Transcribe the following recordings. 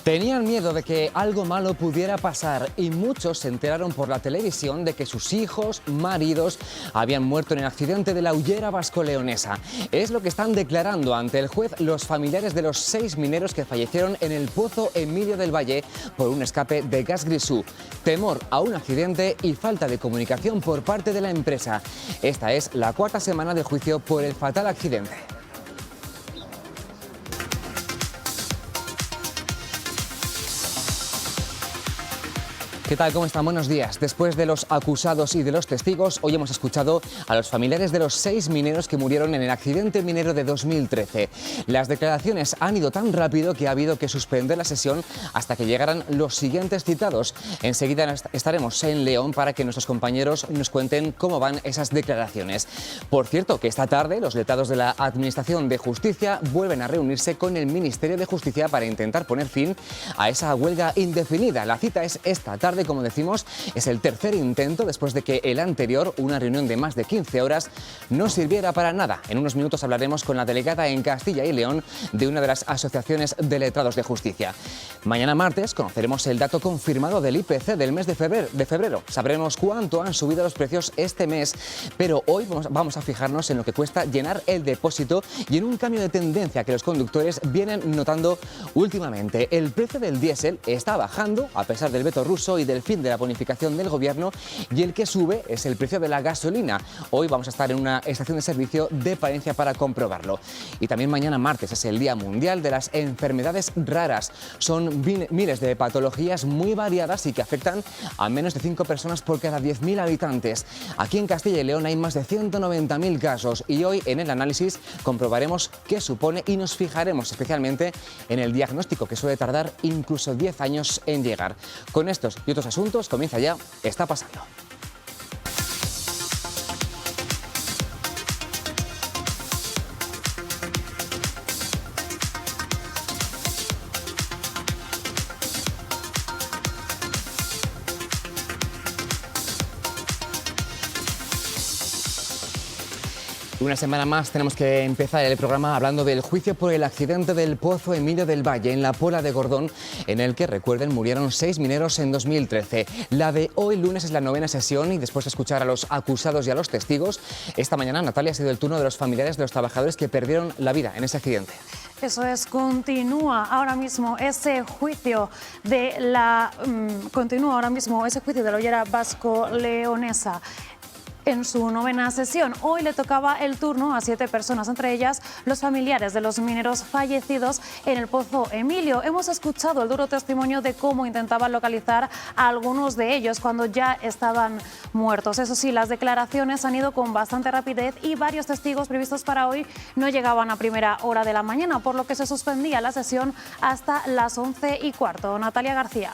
Tenían miedo de que algo malo pudiera pasar y muchos se enteraron por la televisión de que sus hijos, maridos, habían muerto en el accidente de la Hullera vasco-leonesa. Es lo que están declarando ante el juez los familiares de los 6 mineros que fallecieron en el Pozo Emilio del Valle por un escape de gas grisú. Temor a un accidente y falta de comunicación por parte de la empresa. Esta es la 4ª semana de juicio por el fatal accidente. ¿Qué tal? ¿Cómo están? Buenos días. Después de los acusados y de los testigos, hoy hemos escuchado a los familiares de los 6 mineros que murieron en el accidente minero de 2013. Las declaraciones han ido tan rápido que ha habido que suspender la sesión hasta que llegaran los siguientes citados. Enseguida estaremos en León para que nuestros compañeros nos cuenten cómo van esas declaraciones. Por cierto, que esta tarde los letrados de la Administración de Justicia vuelven a reunirse con el Ministerio de Justicia para intentar poner fin a esa huelga indefinida. La cita es esta tarde. Como decimos, es el tercer intento después de que el anterior, una reunión de más de 15 horas, no sirviera para nada. En unos minutos hablaremos con la delegada en Castilla y León de una de las asociaciones de letrados de justicia. Mañana martes conoceremos el dato confirmado del IPC del mes de febrero. Sabremos cuánto han subido los precios este mes, pero hoy vamos a fijarnos en lo que cuesta llenar el depósito y en un cambio de tendencia que los conductores vienen notando últimamente. El precio del diésel está bajando a pesar del veto ruso y del fin de la bonificación del gobierno, y el que sube es el precio de la gasolina. Hoy vamos a estar en una estación de servicio de Palencia para comprobarlo. Y también mañana martes es el Día Mundial de las Enfermedades Raras. Son miles de patologías muy variadas y que afectan a menos de 5 personas por cada 10.000 habitantes. Aquí en Castilla y León hay más de 190.000 casos y hoy en el análisis comprobaremos qué supone y nos fijaremos especialmente en el diagnóstico, que suele tardar incluso 10 años en llegar. Con estos y otros asuntos comienza ya Está Pasando. Una semana más tenemos que empezar el programa hablando del juicio por el accidente del Pozo Emilio del Valle en la Pola de Gordón, en el que, recuerden, murieron 6 mineros en 2013. La de hoy lunes es la 9ª sesión y después de escuchar a los acusados y a los testigos, esta mañana, Natalia, ha sido el turno de los familiares de los trabajadores que perdieron la vida en ese accidente. Eso es, continúa ahora mismo ese juicio de la Hullera vasco-leonesa. En su 9ª sesión, hoy le tocaba el turno a 7 personas, entre ellas los familiares de los mineros fallecidos en el Pozo Emilio. Hemos escuchado el duro testimonio de cómo intentaban localizar a algunos de ellos cuando ya estaban muertos. Eso sí, las declaraciones han ido con bastante rapidez y varios testigos previstos para hoy no llegaban a primera hora de la mañana, por lo que se suspendía la sesión hasta las 11:15. Natalia García.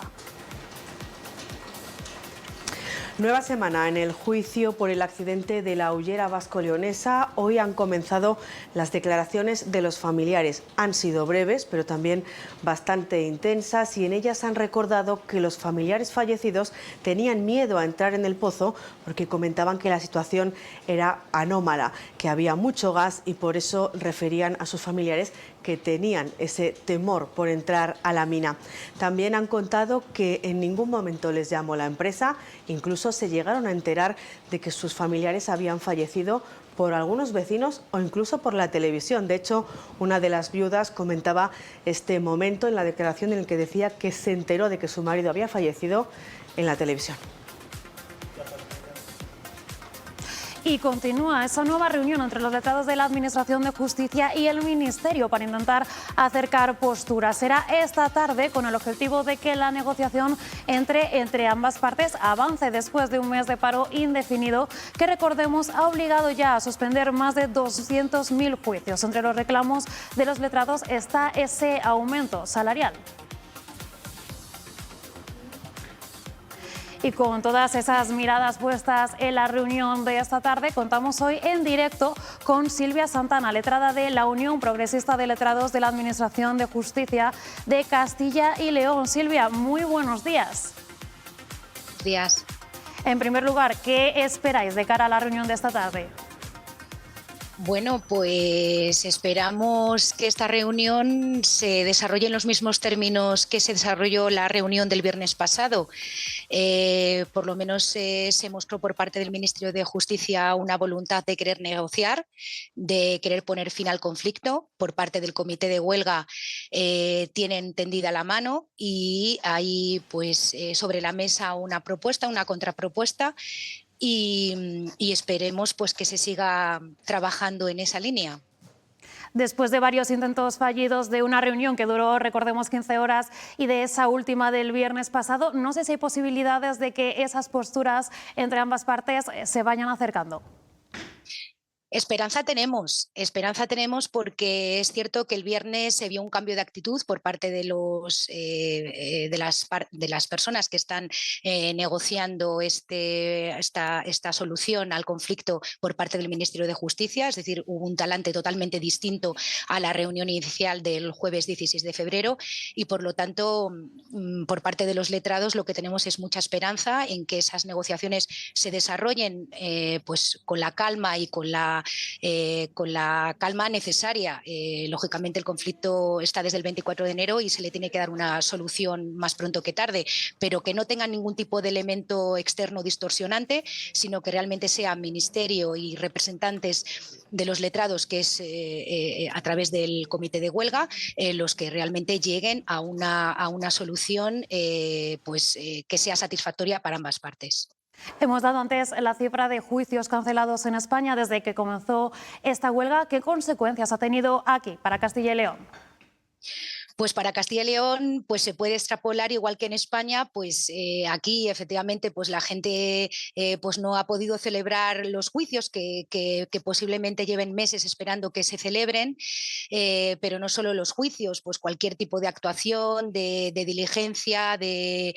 Nueva semana en el juicio por el accidente de la Hullera vasco-leonesa. Hoy han comenzado las declaraciones de los familiares. Han sido breves, pero también bastante intensas, y en ellas han recordado que los familiares fallecidos tenían miedo a entrar en el pozo porque comentaban que la situación era anómala, que había mucho gas, y por eso referían a sus familiares que tenían ese temor por entrar a la mina. También han contado que en ningún momento les llamó la empresa, incluso se llegaron a enterar de que sus familiares habían fallecido por algunos vecinos o incluso por la televisión. De hecho, una de las viudas comentaba este momento en la declaración en el que decía que se enteró de que su marido había fallecido en la televisión. Y continúa esa nueva reunión entre los letrados de la Administración de Justicia y el Ministerio para intentar acercar posturas. Será esta tarde con el objetivo de que la negociación entre ambas partes avance después de un mes de paro indefinido que, recordemos, ha obligado ya a suspender más de 200.000 juicios. Entre los reclamos de los letrados está ese aumento salarial. Y con todas esas miradas puestas en la reunión de esta tarde, contamos hoy en directo con Silvia Santana, letrada de la Unión Progresista de Letrados de la Administración de Justicia de Castilla y León. Silvia, muy buenos días. Buenos días. En primer lugar, ¿qué esperáis de cara a la reunión de esta tarde? Bueno, pues esperamos que esta reunión se desarrolle en los mismos términos que se desarrolló la reunión del viernes pasado. Por lo menos se mostró por parte del Ministerio de Justicia una voluntad de querer negociar, de querer poner fin al conflicto. Por parte del comité de huelga tienen tendida la mano y hay pues sobre la mesa una propuesta, una contrapropuesta. Y esperemos pues que se siga trabajando en esa línea. Después de varios intentos fallidos de una reunión que duró, recordemos, 15 horas y de esa última del viernes pasado, no sé si hay posibilidades de que esas posturas entre ambas partes se vayan acercando. Esperanza tenemos porque es cierto que el viernes se vio un cambio de actitud por parte de las personas que están negociando esta solución al conflicto por parte del Ministerio de Justicia, es decir, hubo un talante totalmente distinto a la reunión inicial del jueves 16 de febrero y por lo tanto por parte de los letrados lo que tenemos es mucha esperanza en que esas negociaciones se desarrollen pues con la calma y con la calma necesaria. Lógicamente el conflicto está desde el 24 de enero y se le tiene que dar una solución más pronto que tarde, pero que no tenga ningún tipo de elemento externo distorsionante, sino que realmente sea Ministerio y representantes de los letrados, que es a través del comité de huelga, los que realmente lleguen a una solución que sea satisfactoria para ambas partes. Hemos dado antes la cifra de juicios cancelados en España desde que comenzó esta huelga. ¿Qué consecuencias ha tenido aquí para Castilla y León? Pues para Castilla y León pues se puede extrapolar igual que en España, pues aquí efectivamente pues la gente pues no ha podido celebrar los juicios que posiblemente lleven meses esperando que se celebren, pero no solo los juicios, pues cualquier tipo de actuación, de diligencia, de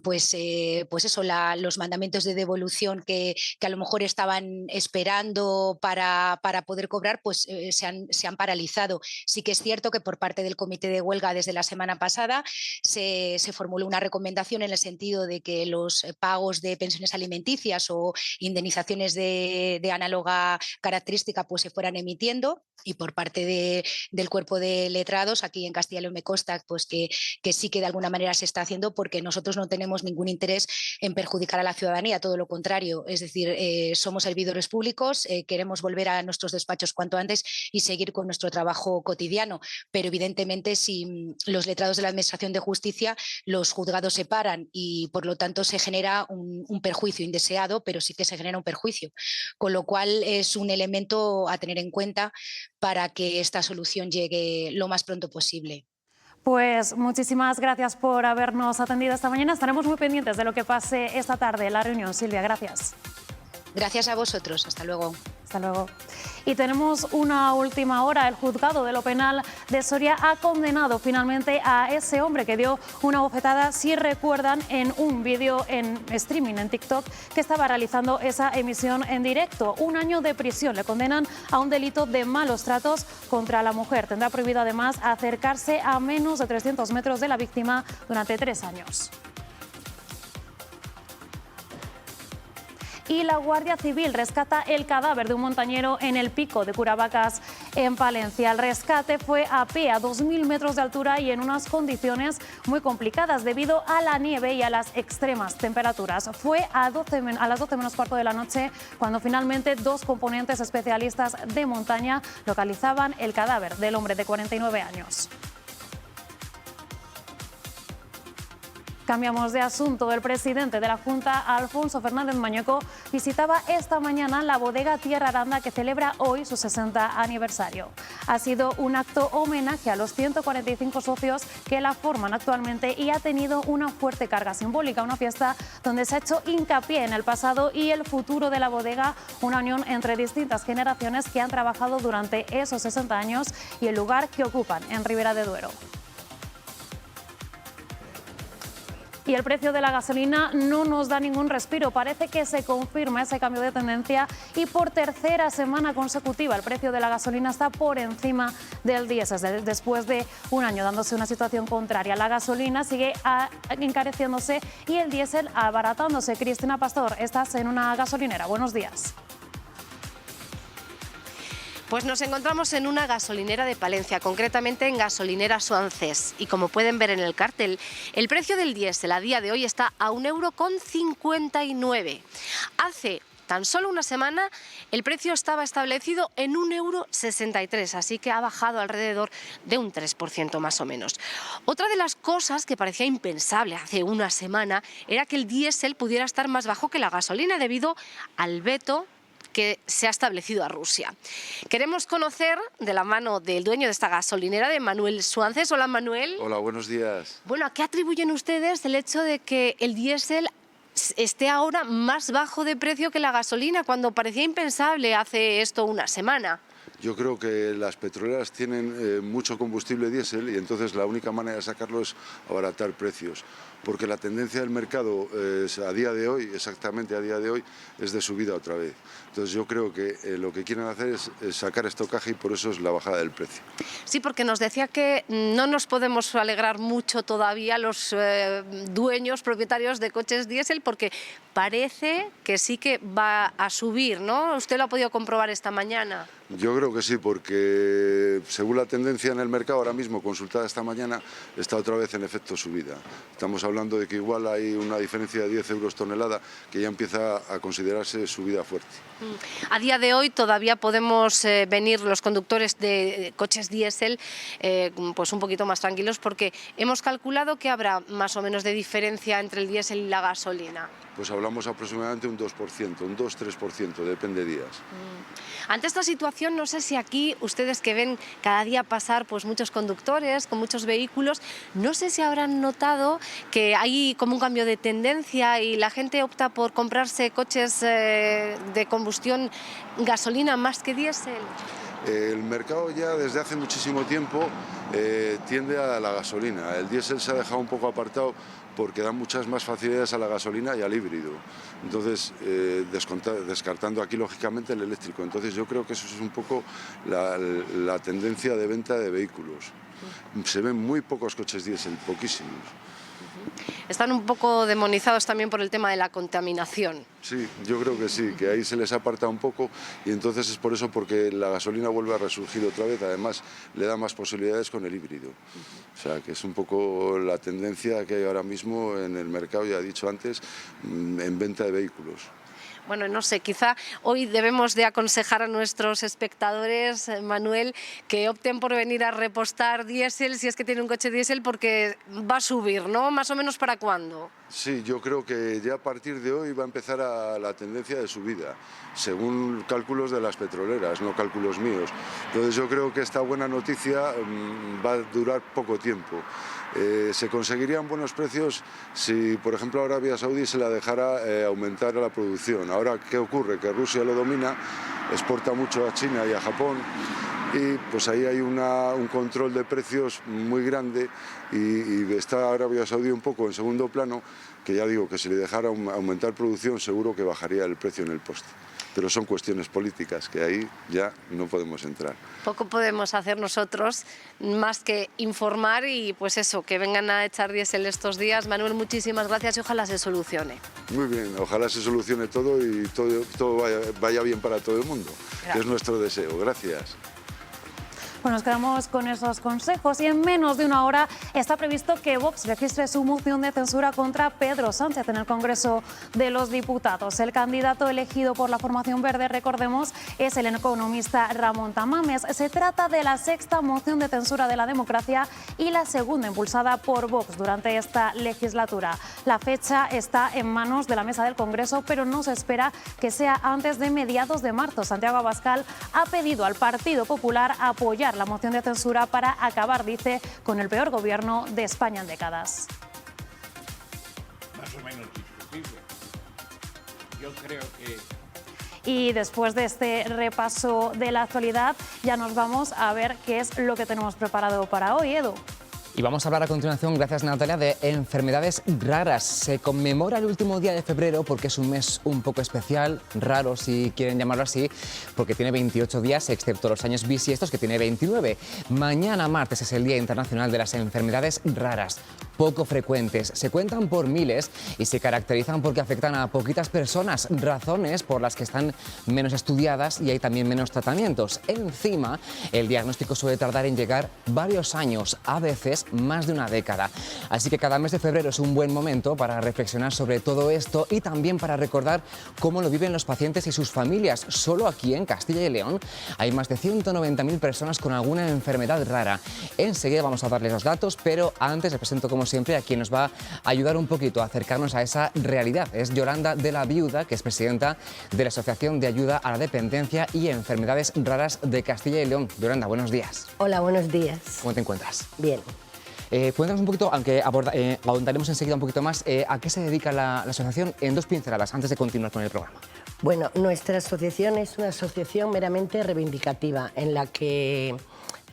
pues eso, los mandamientos de devolución que a lo mejor estaban esperando para poder cobrar, pues se han paralizado. Sí que es cierto que por parte del comité de huelga desde la semana pasada se formuló una recomendación en el sentido de que los pagos de pensiones alimenticias o indemnizaciones de análoga característica pues se fueran emitiendo, y por parte del cuerpo de letrados aquí en Castilla y León me consta pues que sí que de alguna manera se está haciendo, porque nosotros no tenemos ningún interés en perjudicar a la ciudadanía, todo lo contrario, es decir, somos servidores públicos, queremos volver a nuestros despachos cuanto antes y seguir con nuestro trabajo cotidiano, pero evidentemente si los letrados de la Administración de Justicia, los juzgados se paran y por lo tanto se genera un perjuicio indeseado, pero sí que se genera un perjuicio, con lo cual es un elemento a tener en cuenta para que esta solución llegue lo más pronto posible. Pues muchísimas gracias por habernos atendido esta mañana. Estaremos muy pendientes de lo que pase esta tarde en la reunión. Silvia, gracias. Gracias a vosotros. Hasta luego. Hasta luego. Y tenemos una última hora. El juzgado de lo penal de Soria ha condenado finalmente a ese hombre que dio una bofetada, si recuerdan, en un vídeo en streaming en TikTok que estaba realizando esa emisión en directo. 1 año de prisión. Le condenan a un delito de malos tratos contra la mujer. Tendrá prohibido además acercarse a menos de 300 metros de la víctima durante 3 años. Y la Guardia Civil rescata el cadáver de un montañero en el pico de Curavacas, en Palencia. El rescate fue a pie, a 2.000 metros de altura y en unas condiciones muy complicadas debido a la nieve y a las extremas temperaturas. Fue a las 12 menos cuarto de la noche cuando finalmente 2 componentes especialistas de montaña localizaban el cadáver del hombre de 49 años. Cambiamos de asunto. El presidente de la Junta, Alfonso Fernández Mañueco, visitaba esta mañana la bodega Tierra Aranda, que celebra hoy su 60 aniversario. Ha sido un acto homenaje a los 145 socios que la forman actualmente y ha tenido una fuerte carga simbólica, una fiesta donde se ha hecho hincapié en el pasado y el futuro de la bodega, una unión entre distintas generaciones que han trabajado durante esos 60 años y el lugar que ocupan en Ribera de Duero. Y el precio de la gasolina no nos da ningún respiro. Parece que se confirma ese cambio de tendencia y por tercera semana consecutiva el precio de la gasolina está por encima del diésel, después de un año dándose una situación contraria. La gasolina sigue encareciéndose y el diésel abaratándose. Cristina Pastor, estás en una gasolinera. Buenos días. Pues nos encontramos en una gasolinera de Palencia, concretamente en Gasolinera Suances. Y como pueden ver en el cartel, el precio del diésel a día de hoy está a 1,59 €. Hace tan solo una semana el precio estaba establecido en 1,63 €, así que ha bajado alrededor de un 3% más o menos. Otra de las cosas que parecía impensable hace una semana era que el diésel pudiera estar más bajo que la gasolina debido al veto que se ha establecido a Rusia. Queremos conocer de la mano del dueño de esta gasolinera, de Manuel Suances. Hola, Manuel. Hola, buenos días. Bueno, ¿a qué atribuyen ustedes el hecho de que el diésel esté ahora más bajo de precio que la gasolina, cuando parecía impensable hace esto una semana? Yo creo que las petroleras tienen mucho combustible diésel y entonces la única manera de sacarlo es abaratar precios, porque la tendencia del mercado a día de hoy, exactamente a día de hoy, es de subida otra vez. Entonces yo creo que lo que quieren hacer es sacar estocaje y por eso es la bajada del precio. Sí, porque nos decía que no nos podemos alegrar mucho todavía los dueños, propietarios de coches diésel, porque parece que sí que va a subir, ¿no? ¿Usted lo ha podido comprobar esta mañana? Yo creo que sí, porque según la tendencia en el mercado ahora mismo, consultada esta mañana, está otra vez en efecto subida. Estamos hablando de que igual hay una diferencia de 10 € tonelada que ya empieza a considerarse subida fuerte. A día de hoy todavía podemos venir los conductores de coches diésel pues un poquito más tranquilos, porque hemos calculado que habrá más o menos de diferencia entre el diésel y la gasolina. Pues hablamos aproximadamente un 2%, un 2-3%, depende de días. Ante esta situación, no sé si aquí ustedes, que ven cada día pasar pues muchos conductores con muchos vehículos, no sé si habrán notado que hay como un cambio de tendencia y la gente opta por comprarse coches de combustión gasolina más que diésel. El mercado ya desde hace muchísimo tiempo tiende a la gasolina. El diésel se ha dejado un poco apartado porque da muchas más facilidades a la gasolina y al híbrido. Entonces, descartando aquí lógicamente el eléctrico. Entonces yo creo que eso es un poco la tendencia de venta de vehículos. Se ven muy pocos coches diésel, poquísimos. Están un poco demonizados también por el tema de la contaminación. Sí, yo creo que sí, que ahí se les aparta un poco y entonces es por eso, porque la gasolina vuelve a resurgir otra vez, además le da más posibilidades con el híbrido. O sea, que es un poco la tendencia que hay ahora mismo en el mercado, ya he dicho antes, en venta de vehículos. Bueno, no sé, quizá hoy debemos de aconsejar a nuestros espectadores, Manuel, que opten por venir a repostar diésel si es que tiene un coche diésel, porque va a subir, ¿no? ¿Más o menos para cuándo? Sí, yo creo que ya a partir de hoy va a empezar la tendencia de subida, según cálculos de las petroleras, no cálculos míos. Entonces yo creo que esta buena noticia va a durar poco tiempo. Se conseguirían buenos precios si, por ejemplo, Arabia Saudí se la dejara aumentar la producción. Ahora, ¿qué ocurre? Que Rusia lo domina, exporta mucho a China y a Japón, y pues ahí hay un control de precios muy grande y está Arabia Saudí un poco en segundo plano, que ya digo que si le dejara aumentar producción seguro que bajaría el precio en el poste. Pero son cuestiones políticas que ahí ya no podemos entrar. Poco podemos hacer nosotros más que informar y pues eso, que vengan a echar diésel estos días. Manuel, muchísimas gracias y ojalá se solucione. Muy bien, ojalá se solucione todo y todo vaya bien para todo el mundo, que es nuestro deseo. Gracias. Bueno, nos quedamos con esos consejos y en menos de una hora está previsto que Vox registre su moción de censura contra Pedro Sánchez en el Congreso de los Diputados. El candidato elegido por la formación verde, recordemos, es el economista Ramón Tamames. Se trata de la sexta moción de censura de la democracia y la segunda impulsada por Vox durante esta legislatura. La fecha está en manos de la mesa del Congreso, pero no se espera que sea antes de mediados de marzo. Santiago Abascal ha pedido al Partido Popular apoyar la moción de censura para acabar, dice, con el peor gobierno de España en décadas. Más o menos discutible. Yo creo que... Y después de este repaso de la actualidad, ya nos vamos a ver qué es lo que tenemos preparado para hoy, Edu. Y vamos a hablar a continuación, gracias Natalia, de enfermedades raras. Se conmemora el último día de febrero porque es un mes un poco especial, raro si quieren llamarlo así, porque tiene 28 días, excepto los años bisiestos que tiene 29. Mañana martes es el Día Internacional de las Enfermedades Raras. poco frecuentes. Se cuentan por miles y se caracterizan porque afectan a poquitas personas, razones por las que están menos estudiadas y hay también menos tratamientos. Encima, el diagnóstico suele tardar en llegar varios años, a veces más de una década. Así que cada mes de febrero es un buen momento para reflexionar sobre todo esto y también para recordar cómo lo viven los pacientes y sus familias. Solo aquí en Castilla y León hay más de 190.000 personas con alguna enfermedad rara. Enseguida vamos a darles los datos, pero antes les presento como siempre a quien nos va a ayudar un poquito a acercarnos a esa realidad. Es Yolanda de la Viuda, que es presidenta de la Asociación de Ayuda a la Dependencia y Enfermedades Raras de Castilla y León. Yolanda, buenos días. Hola, buenos días. ¿Cómo te encuentras? Bien. Cuéntanos un poquito, aunque ahondaremos enseguida un poquito más, a qué se dedica la asociación en 2 pinceladas antes de continuar con el programa. Bueno, nuestra asociación es una asociación meramente reivindicativa en la que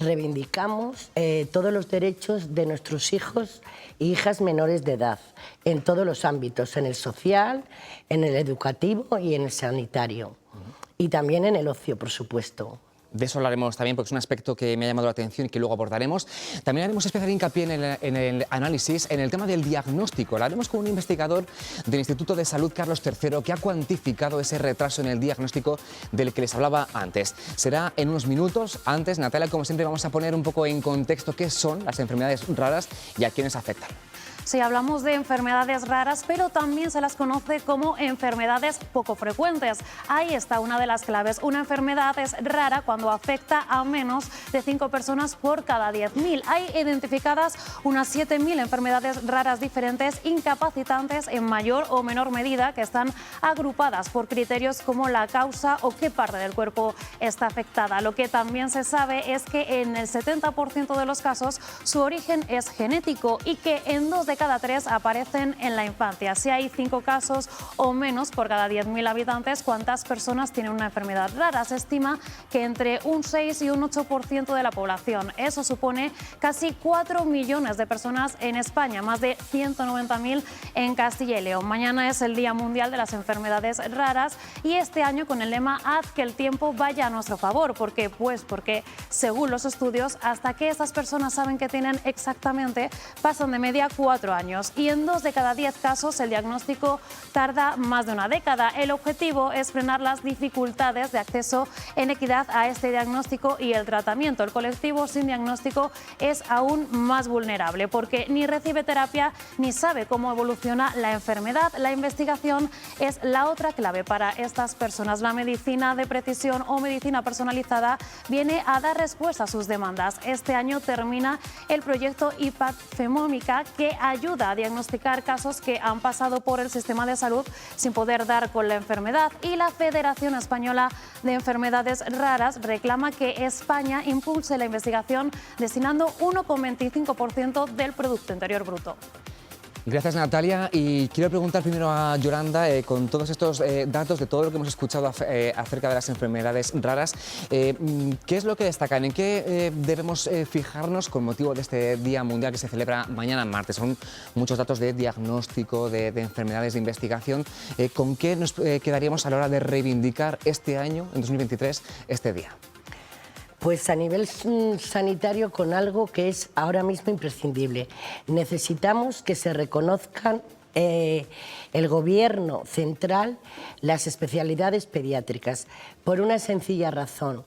reivindicamos todos los derechos de nuestros hijos e hijas menores de edad, en todos los ámbitos, en el social, en el educativo y en el sanitario. Y también en el ocio, por supuesto. De eso hablaremos también, porque es un aspecto que me ha llamado la atención y que luego abordaremos. También haremos especial hincapié en el análisis, en el tema del diagnóstico. Lo haremos con un investigador del Instituto de Salud Carlos III que ha cuantificado ese retraso en el diagnóstico del que les hablaba antes. Será en unos minutos. Antes, Natalia, como siempre, vamos a poner un poco en contexto qué son las enfermedades raras y a quiénes afectan. Sí, hablamos de enfermedades raras, pero también se las conoce como enfermedades poco frecuentes. Ahí está una de las claves. Una enfermedad es rara cuando afecta a menos de 5 personas por cada 10.000. Hay identificadas unas 7.000 enfermedades raras diferentes, incapacitantes en mayor o menor medida, que están agrupadas por criterios como la causa o qué parte del cuerpo está afectada. Lo que también se sabe es que en el 70% de los casos su origen es genético y que en 2 de cada 3 aparecen en la infancia. Si hay 5 casos o menos por cada 10.000 habitantes, ¿cuántas personas tienen una enfermedad rara? Se estima que entre un 6 y un 8% de la población. Eso supone casi 4 millones de personas en España, más de 190.000 en Castilla y León. Mañana es el Día Mundial de las Enfermedades Raras y este año con el lema "Haz que el tiempo vaya a nuestro favor". ¿Por qué? Pues porque, según los estudios, hasta que estas personas saben que tienen exactamente, pasan de media 4 años. Y en 2 de cada 10 casos el diagnóstico tarda más de una década. El objetivo es frenar las dificultades de acceso en equidad a este diagnóstico y el tratamiento. El colectivo sin diagnóstico es aún más vulnerable porque ni recibe terapia ni sabe cómo evoluciona la enfermedad. La investigación es la otra clave para estas personas. La medicina de precisión o medicina personalizada viene a dar respuesta a sus demandas. Este año termina el proyecto IPAD-FEMómica, que ayuda a diagnosticar casos que han pasado por el sistema de salud sin poder dar con la enfermedad. Y la Federación Española de Enfermedades Raras reclama que España impulse la investigación destinando 1,25% del Producto Interior Bruto. Gracias, Natalia. Y quiero preguntar primero a Yolanda, con todos estos datos de todo lo que hemos escuchado acerca de las enfermedades raras, ¿qué es lo que destacan? ¿En qué debemos fijarnos con motivo de este Día Mundial que se celebra mañana martes? Son muchos datos de diagnóstico, de enfermedades, de investigación. ¿Con qué nos quedaríamos a la hora de reivindicar este año, en 2023, este día? Pues a nivel sanitario con algo que es ahora mismo imprescindible. Necesitamos que se reconozcan el Gobierno central las especialidades pediátricas por una sencilla razón.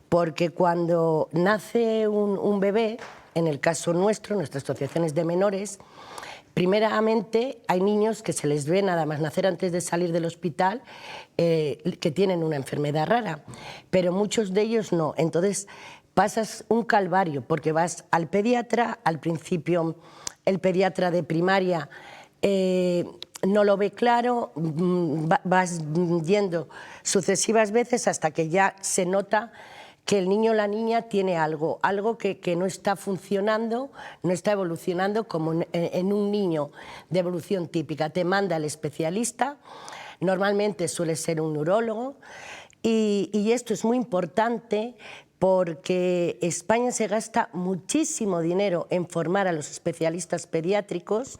Porque cuando nace un bebé, en el caso nuestro, nuestras asociaciones de menores, primeramente hay niños que se les ve nada más nacer antes de salir del hospital que tienen una enfermedad rara, pero muchos de ellos no. Entonces pasas un calvario porque vas al pediatra, al principio el pediatra de primaria no lo ve claro, vas yendo sucesivas veces hasta que ya se nota que el niño o la niña tiene algo que no está funcionando, no está evolucionando como en un niño de evolución típica. Te manda el especialista, normalmente suele ser un neurólogo, y esto es muy importante porque España se gasta muchísimo dinero en formar a los especialistas pediátricos.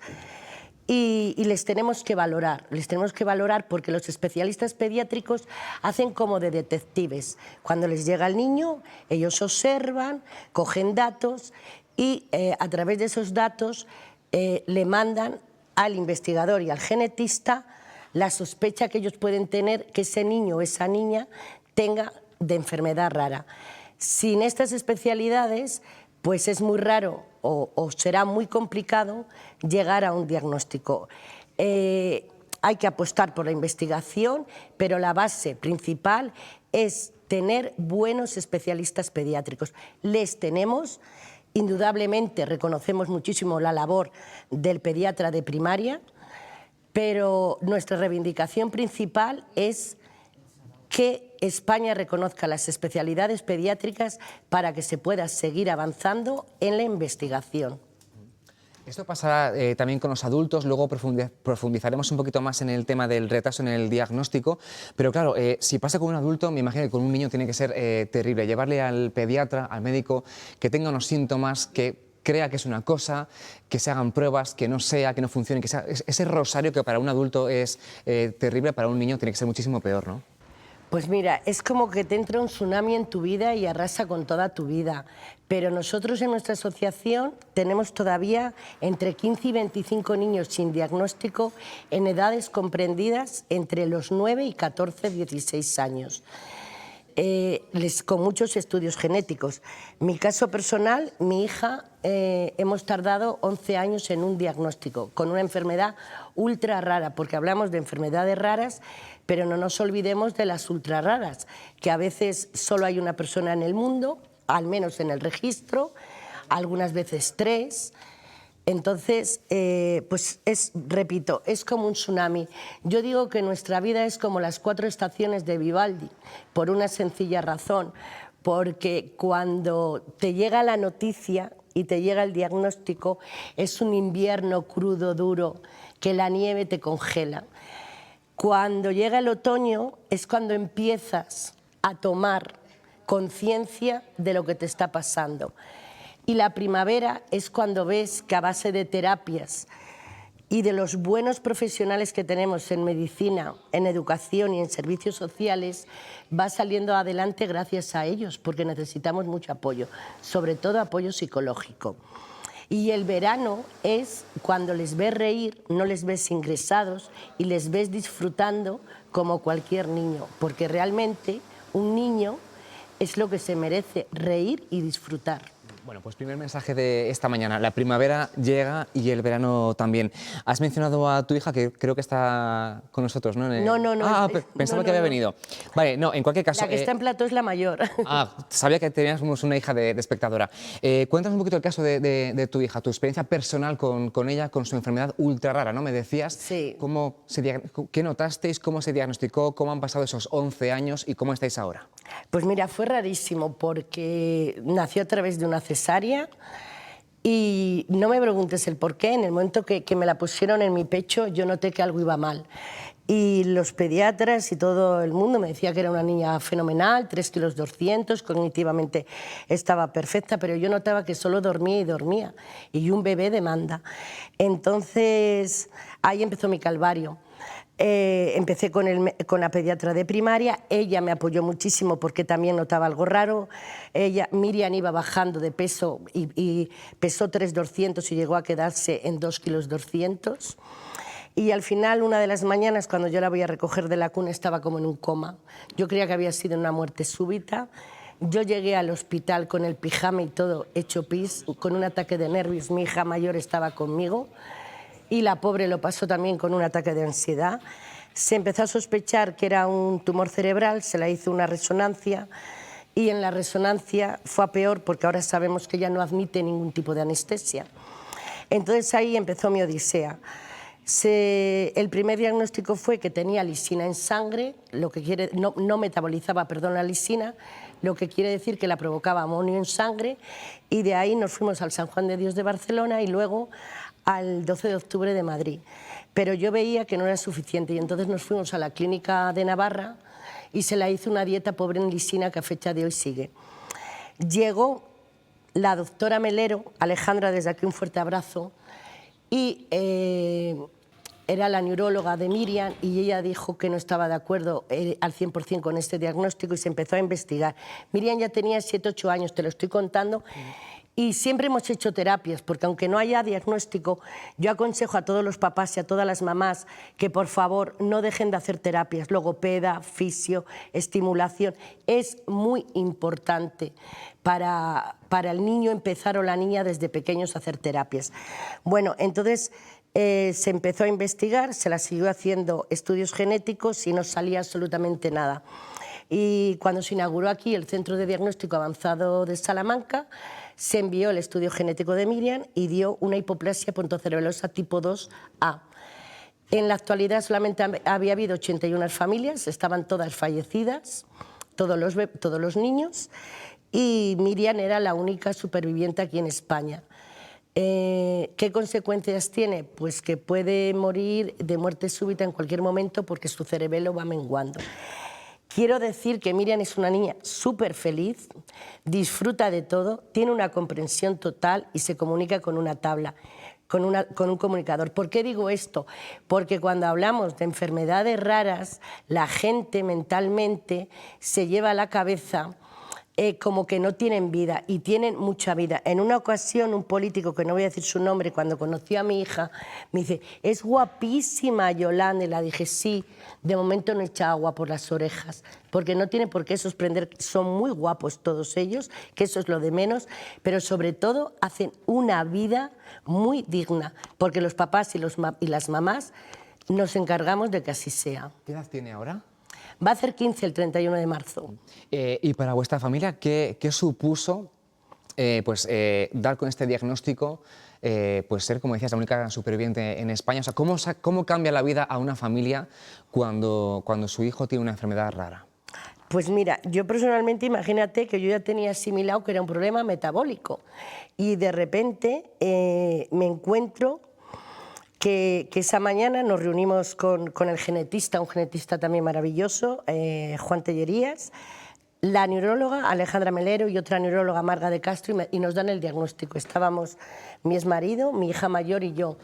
Y les tenemos que valorar porque los especialistas pediátricos hacen como de detectives. Cuando les llega el niño, ellos observan, cogen datos y a través de esos datos le mandan al investigador y al genetista la sospecha que ellos pueden tener que ese niño o esa niña tenga de enfermedad rara. Sin estas especialidades, pues es muy raro o será muy complicado llegar a un diagnóstico. Hay que apostar por la investigación, pero la base principal es tener buenos especialistas pediátricos. Les tenemos, indudablemente reconocemos muchísimo la labor del pediatra de primaria, pero nuestra reivindicación principal es que España reconozca las especialidades pediátricas para que se pueda seguir avanzando en la investigación. Esto pasará también con los adultos, luego profundizaremos un poquito más en el tema del retraso en el diagnóstico, pero claro, si pasa con un adulto, me imagino que con un niño tiene que ser terrible. Llevarle al pediatra, al médico, que tenga unos síntomas, que crea que es una cosa, que se hagan pruebas, que no sea, que no funcione, que sea ese rosario que para un adulto es terrible, para un niño tiene que ser muchísimo peor, ¿no? Pues mira, es como que te entra un tsunami en tu vida y arrasa con toda tu vida. Pero nosotros en nuestra asociación tenemos todavía entre 15 y 25 niños sin diagnóstico en edades comprendidas entre los 9 y 14, 16 años. Con muchos estudios genéticos. Mi caso personal, mi hija, hemos tardado 11 años en un diagnóstico con una enfermedad ultra rara, porque hablamos de enfermedades raras, pero no nos olvidemos de las ultra raras, que a veces solo hay una persona en el mundo, al menos en el registro, algunas veces 3. Entonces, pues repito, es como un tsunami. Yo digo que nuestra vida es como las 4 estaciones de Vivaldi, por una sencilla razón, porque cuando te llega la noticia y te llega el diagnóstico, es un invierno crudo, duro, que la nieve te congela. Cuando llega el otoño es cuando empiezas a tomar conciencia de lo que te está pasando. Y la primavera es cuando ves que a base de terapias y de los buenos profesionales que tenemos en medicina, en educación y en servicios sociales, va saliendo adelante gracias a ellos, porque necesitamos mucho apoyo, sobre todo apoyo psicológico. Y el verano es cuando les ves reír, no les ves ingresados y les ves disfrutando como cualquier niño, porque realmente un niño es lo que se merece, reír y disfrutar. Bueno, pues primer mensaje de esta mañana. La primavera llega y el verano también. Has mencionado a tu hija, que creo que está con nosotros, ¿no? No. Pensaba que había venido. Vale, no, en cualquier caso... La que está en plató es la mayor. Sabía que teníamos una hija de espectadora. Cuéntanos un poquito el caso de tu hija, tu experiencia personal con ella, con su enfermedad ultra rara, ¿no? Me decías, sí. ¿Qué notasteis? ¿Cómo se diagnosticó? ¿Cómo han pasado esos 11 años? ¿Y cómo estáis ahora? Pues mira, fue rarísimo porque nació a través de una cesárea y no me preguntes el por qué. En el momento que me la pusieron en mi pecho yo noté que algo iba mal. Y los pediatras y todo el mundo me decía que era una niña fenomenal, 3,2 kilos, cognitivamente estaba perfecta, pero yo notaba que solo dormía y dormía, y un bebé demanda. Entonces ahí empezó mi calvario. Empecé con la pediatra de primaria, ella me apoyó muchísimo porque también notaba algo raro. Miriam iba bajando de peso y pesó 3,200 y llegó a quedarse en 2,2 kilos. Y al final, una de las mañanas, cuando yo la voy a recoger de la cuna, estaba como en un coma. Yo creía que había sido una muerte súbita. Yo llegué al hospital con el pijama y todo hecho pis, con un ataque de nervios. Mi hija mayor estaba conmigo y la pobre lo pasó también con un ataque de ansiedad. Se empezó a sospechar que era un tumor cerebral, se le hizo una resonancia y en la resonancia fue a peor porque ahora sabemos que ya no admite ningún tipo de anestesia. Entonces ahí empezó mi odisea. El primer diagnóstico fue que tenía lisina en sangre, no metabolizaba, perdón, la lisina, lo que quiere decir que la provocaba amonio en sangre, y de ahí nos fuimos al San Juan de Dios de Barcelona y luego al 12 de octubre de Madrid. Pero yo veía que no era suficiente y entonces nos fuimos a la clínica de Navarra y se la hizo una dieta pobre en lisina que a fecha de hoy sigue. Llegó la doctora Melero, Alejandra, desde aquí un fuerte abrazo, y era la neuróloga de Miriam y ella dijo que no estaba de acuerdo al 100% con este diagnóstico y se empezó a investigar. Miriam ya tenía 7, 8 años, te lo estoy contando, Y siempre hemos hecho terapias, porque aunque no haya diagnóstico, yo aconsejo a todos los papás y a todas las mamás que por favor no dejen de hacer terapias, logopeda, fisio, estimulación. Es muy importante para el niño empezar o la niña desde pequeños a hacer terapias. Bueno, entonces se empezó a investigar, se la siguió haciendo estudios genéticos y no salía absolutamente nada. Y cuando se inauguró aquí el Centro de Diagnóstico Avanzado de Salamanca, se envió el estudio genético de Miriam y dio una hipoplasia pontocerebelosa tipo 2A. En la actualidad solamente había habido 81 familias, estaban todas fallecidas, todos los niños, y Miriam era la única superviviente aquí en España. ¿Qué consecuencias tiene? Pues que puede morir de muerte súbita en cualquier momento porque su cerebelo va menguando. Quiero decir que Miriam es una niña súper feliz, disfruta de todo, tiene una comprensión total y se comunica con una tabla, con un comunicador. ¿Por qué digo esto? Porque cuando hablamos de enfermedades raras, la gente mentalmente se lleva a la cabeza como que no tienen vida, y tienen mucha vida. En una ocasión, un político, que no voy a decir su nombre, cuando conoció a mi hija, me dice: es guapísima Yolanda, y la dije: sí, de momento no echa agua por las orejas, porque no tiene por qué sorprender, son muy guapos todos ellos, que eso es lo de menos, pero sobre todo hacen una vida muy digna, porque los papás y las mamás nos encargamos de que así sea. ¿Qué edad tiene ahora? Va a hacer 15 el 31 de marzo. Y para vuestra familia, ¿qué supuso dar con este diagnóstico, pues ser, como decías, la única superviviente en España? O sea, ¿cómo cambia la vida a una familia cuando su hijo tiene una enfermedad rara? Pues mira, yo personalmente, imagínate que yo ya tenía asimilado que era un problema metabólico, y de repente me encuentro que esa mañana nos reunimos con el genetista, un genetista también maravilloso, Juan Tellerías, la neuróloga Alejandra Melero y otra neuróloga, Marga de Castro, y nos dan el diagnóstico. Estábamos mi exmarido, mi hija mayor y yo.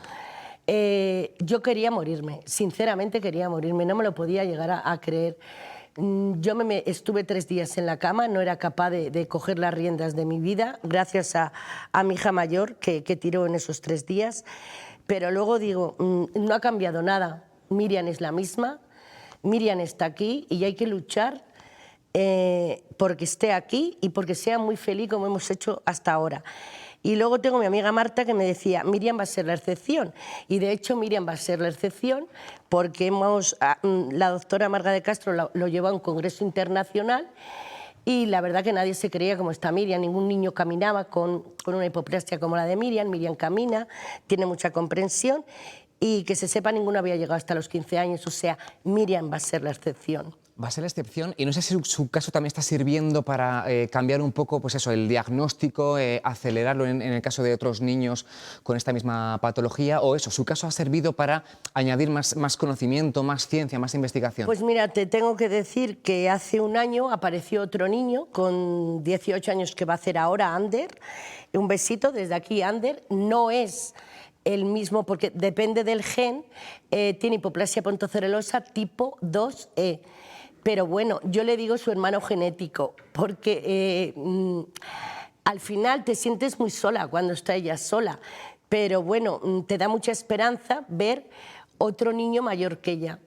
Yo quería morirme, sinceramente quería morirme, no me lo podía llegar a creer. Yo estuve 3 días en la cama, no era capaz de coger las riendas de mi vida, gracias a mi hija mayor que tiró en esos 3 días. Pero luego digo, no ha cambiado nada, Miriam es la misma, Miriam está aquí y hay que luchar porque esté aquí y porque sea muy feliz como hemos hecho hasta ahora. Y luego tengo mi amiga Marta que me decía: Miriam va a ser la excepción. Y de hecho Miriam va a ser la excepción porque la doctora Marga de Castro lo llevó a un congreso internacional. Y la verdad que nadie se creía cómo está Miriam, ningún niño caminaba con una hipoplasia como la de Miriam. Miriam camina, tiene mucha comprensión, y que se sepa, ninguno había llegado hasta los 15 años, o sea, Miriam va a ser la excepción. Va a ser la excepción, y no sé si su caso también está sirviendo para cambiar un poco, pues eso, el diagnóstico, acelerarlo en el caso de otros niños con esta misma patología, o eso, su caso ha servido para añadir más conocimiento, más ciencia, más investigación. Pues mira, te tengo que decir que hace un año apareció otro niño con 18 años que va a hacer ahora, Ander. Un besito desde aquí, Ander. No es el mismo porque depende del gen, tiene hipoplasia pontocerebelosa tipo 2E. Pero bueno, yo le digo su hermano genético, porque al final te sientes muy sola cuando está ella sola, pero bueno, te da mucha esperanza ver otro niño mayor que ella.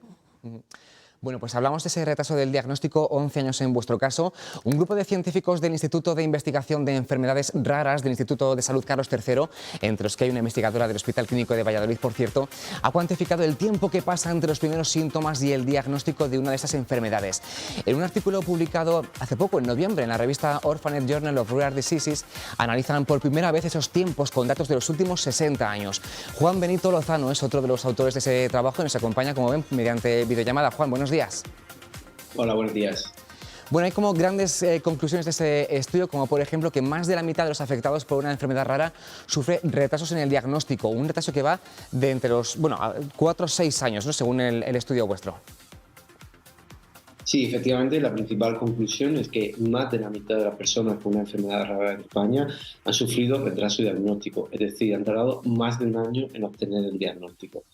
Bueno, pues hablamos de ese retraso del diagnóstico, 11 años en vuestro caso. Un grupo de científicos del Instituto de Investigación de Enfermedades Raras del Instituto de Salud Carlos III, entre los que hay una investigadora del Hospital Clínico de Valladolid, por cierto, ha cuantificado el tiempo que pasa entre los primeros síntomas y el diagnóstico de una de esas enfermedades. En un artículo publicado hace poco, en noviembre, en la revista Orphanet Journal of Rare Diseases, analizan por primera vez esos tiempos con datos de los últimos 60 años. Juan Benito Lozano es otro de los autores de ese trabajo y nos acompaña, como ven, mediante videollamada. Juan, buenos días. Hola, buenos días. Bueno, hay como grandes conclusiones de este estudio, como por ejemplo que más de la mitad de los afectados por una enfermedad rara sufre retrasos en el diagnóstico, un retraso que va de entre los 4 o 6 años, ¿no?, según el estudio vuestro. Sí, efectivamente, la principal conclusión es que más de la mitad de las personas con una enfermedad rara en España han sufrido retraso diagnóstico, es decir, han tardado más de un año en obtener el diagnóstico.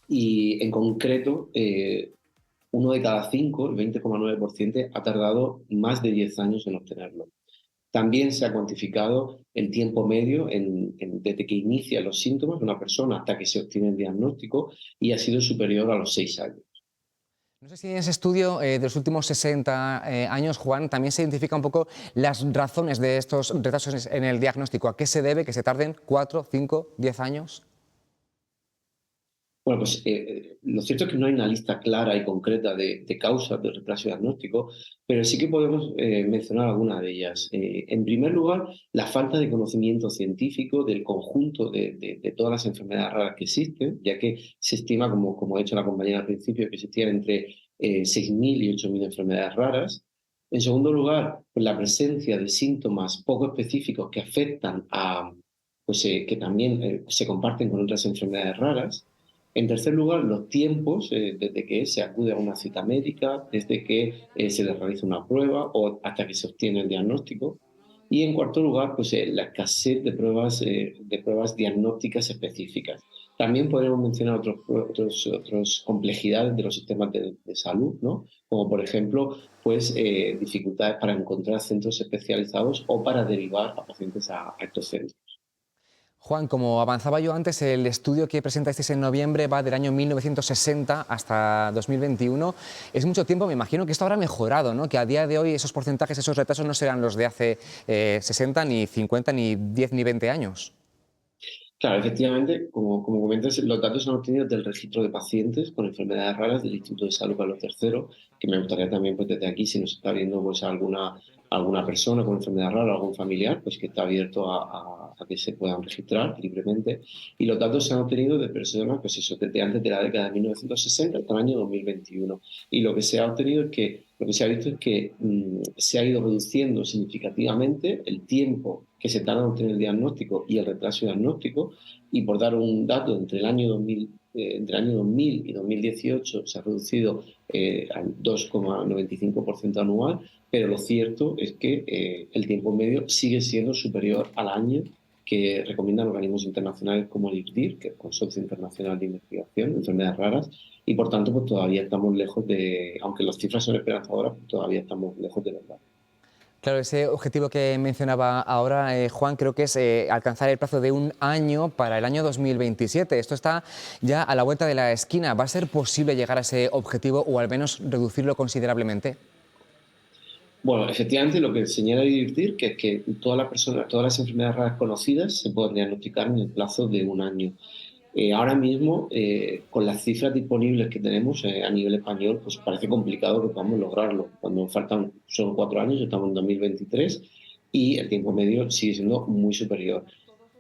Y en concreto, 1 de cada 5, el 20,9%, ha tardado más de 10 años en obtenerlo. También se ha cuantificado el tiempo medio desde que inicia los síntomas de una persona hasta que se obtiene el diagnóstico y ha sido superior a los 6 años. No sé si en ese estudio de los últimos 60 años, Juan, también se identifica un poco las razones de estos retrasos en el diagnóstico. ¿A qué se debe que se tarden 4, 5, 10 años? Bueno, pues lo cierto es que no hay una lista clara y concreta de causas del retraso diagnóstico, pero sí que podemos mencionar algunas de ellas. En primer lugar, la falta de conocimiento científico del conjunto de todas las enfermedades raras que existen, ya que se estima, como ha dicho la compañera al principio, que existían entre 6.000 y 8.000 enfermedades raras. En segundo lugar, pues la presencia de síntomas poco específicos que afectan que también se comparten con otras enfermedades raras. En tercer lugar, los tiempos desde que se acude a una cita médica, desde que se le realiza una prueba o hasta que se obtiene el diagnóstico. Y en cuarto lugar, pues la escasez de pruebas diagnósticas específicas. También podemos mencionar otras complejidades de los sistemas de salud, ¿no? Como por ejemplo, pues dificultades para encontrar centros especializados o para derivar a pacientes a estos centros. Juan, como avanzaba yo antes, el estudio que presentasteis en noviembre va del año 1960 hasta 2021. Es mucho tiempo, me imagino que esto habrá mejorado, ¿no? Que a día de hoy esos porcentajes, esos retrasos no serán los de hace 60, ni 50, ni 10, ni 20 años. Claro, efectivamente, como comentas, los datos son obtenidos del registro de pacientes con enfermedades raras del Instituto de Salud Carlos III, que me gustaría también, pues desde aquí, si nos está viendo pues alguna persona con enfermedad rara, algún familiar, pues que está abierto a que se puedan registrar libremente. Y los datos se han obtenido de personas, pues eso, desde antes de la década de 1960 hasta el año 2021. Y lo que se ha obtenido lo que se ha visto es que se ha ido reduciendo significativamente el tiempo que se tarda en obtener el diagnóstico y el retraso diagnóstico. Y por dar un dato, entre el año 2000 y 2018 se ha reducido al 2,95% anual, pero lo cierto es que el tiempo medio sigue siendo superior al año que recomiendan organismos internacionales como el IRDIR, que es el Consorcio Internacional de Investigación de Enfermedades Raras, y por tanto pues todavía estamos lejos aunque las cifras son esperanzadoras, pues todavía estamos lejos de verdad. Claro, ese objetivo que mencionaba ahora Juan, creo que es alcanzar el plazo de 1 año para el año 2027. Esto está ya a la vuelta de la esquina. ¿Va a ser posible llegar a ese objetivo o al menos reducirlo considerablemente? Bueno, efectivamente lo que señala IRDIR que es que todas las enfermedades raras conocidas se pueden diagnosticar en el plazo de 1 año. Ahora mismo, con las cifras disponibles que tenemos a nivel español, pues parece complicado que podamos lograrlo. Cuando faltan solo 4 años, estamos en 2023 y el tiempo medio sigue siendo muy superior.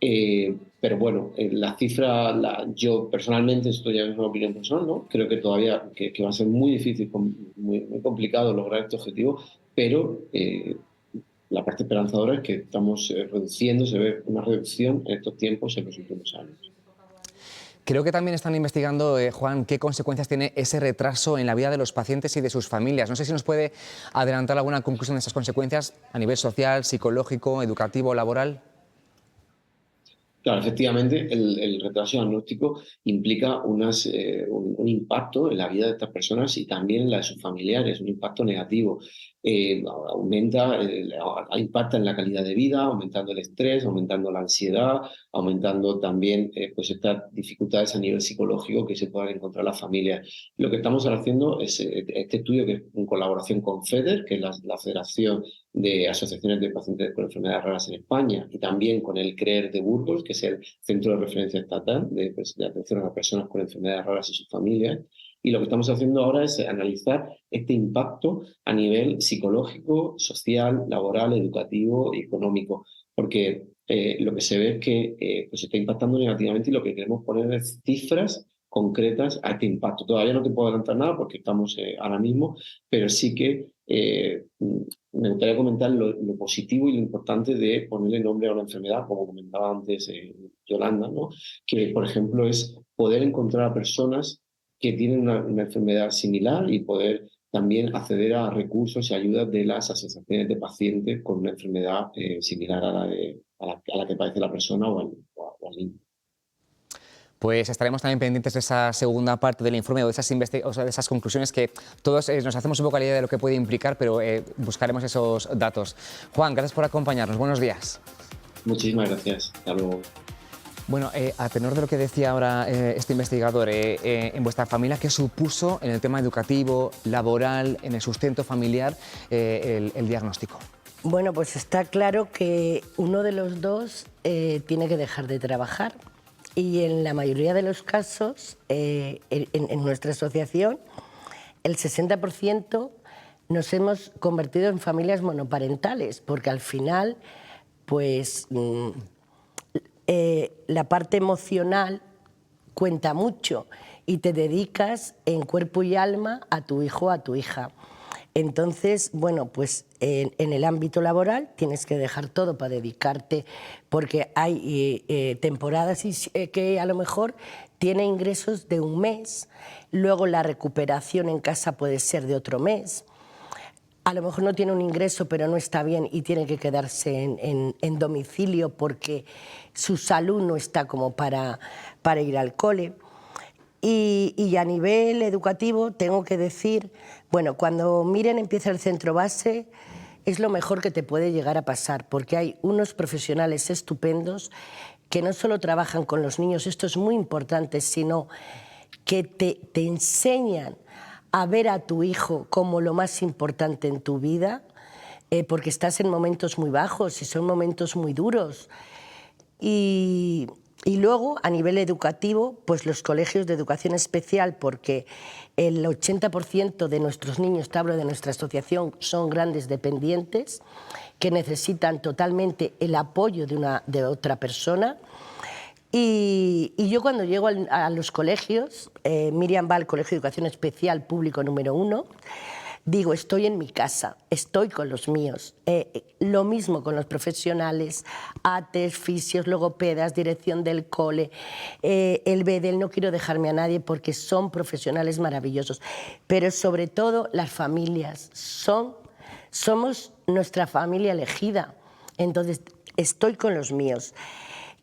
Pero bueno, la cifra, yo personalmente, esto ya es una opinión personal, ¿no? Creo que todavía que va a ser muy difícil, muy complicado lograr este objetivo, pero la parte esperanzadora es que estamos reduciendo, se ve una reducción en estos tiempos en los últimos años. Creo que también están investigando, Juan, qué consecuencias tiene ese retraso en la vida de los pacientes y de sus familias. No sé si nos puede adelantar alguna conclusión de esas consecuencias a nivel social, psicológico, educativo, laboral. Claro, efectivamente, el retraso diagnóstico implica un impacto en la vida de estas personas y también en la de sus familiares, un impacto negativo. Impacta en la calidad de vida, aumentando el estrés, aumentando la ansiedad, aumentando también pues estas dificultades a nivel psicológico que se puedan encontrar las familias. Lo que estamos haciendo es este estudio que es en colaboración con FEDER, que es la Federación de Asociaciones de Pacientes con Enfermedades Raras en España, y también con el CREER de Burgos, que es el Centro de Referencia Estatal de Atención a las Personas con Enfermedades Raras y sus familias. Y lo que estamos haciendo ahora es analizar este impacto a nivel psicológico, social, laboral, educativo y económico, porque lo que se ve es que pues está impactando negativamente y lo que queremos poner es cifras concretas a este impacto. Todavía no te puedo adelantar nada porque estamos ahora mismo, pero sí que me gustaría comentar lo positivo y lo importante de ponerle nombre a una enfermedad, como comentaba antes Yolanda, ¿no? Que, por ejemplo, es poder encontrar a personas que tienen una enfermedad similar y poder también acceder a recursos y ayudas de las asociaciones de pacientes con una enfermedad similar a la que padece la persona o al niño. Pues estaremos también pendientes de esa segunda parte del informe o de esas conclusiones que todos nos hacemos un poco a la idea de lo que puede implicar, pero buscaremos esos datos. Juan, gracias por acompañarnos. Buenos días. Muchísimas gracias. Hasta luego. Bueno, a tenor de lo que decía ahora este investigador, en vuestra familia, ¿qué supuso en el tema educativo, laboral, en el sustento familiar, el diagnóstico? Bueno, pues está claro que uno de los dos tiene que dejar de trabajar. Y en la mayoría de los casos, en nuestra asociación, el 60% nos hemos convertido en familias monoparentales, porque al final, pues, la parte emocional cuenta mucho y te dedicas en cuerpo y alma a tu hijo o a tu hija. Entonces, bueno, pues en el ámbito laboral tienes que dejar todo para dedicarte, porque hay temporadas que a lo mejor tiene ingresos de un mes, luego la recuperación en casa puede ser de otro mes, a lo mejor no tiene un ingreso pero no está bien y tiene que quedarse en domicilio porque su salud no está como para ir al cole. Y a nivel educativo tengo que decir, bueno, cuando Miren empieza el centro base es lo mejor que te puede llegar a pasar, porque hay unos profesionales estupendos que no solo trabajan con los niños, esto es muy importante, sino que te enseñan a ver a tu hijo como lo más importante en tu vida, porque estás en momentos muy bajos y son momentos muy duros. Y luego, a nivel educativo, pues los colegios de educación especial, porque el 80% de nuestros niños, te hablo de nuestra asociación, son grandes dependientes que necesitan totalmente el apoyo de otra persona. Y yo cuando llego a los colegios, Miriam va al Colegio de Educación Especial Público número 1, digo, estoy en mi casa, estoy con los míos. Lo mismo con los profesionales, ATES, fisios, logopedas, dirección del cole, el BEDEL, no quiero dejarme a nadie porque son profesionales maravillosos. Pero sobre todo las familias, somos nuestra familia elegida. Entonces, estoy con los míos.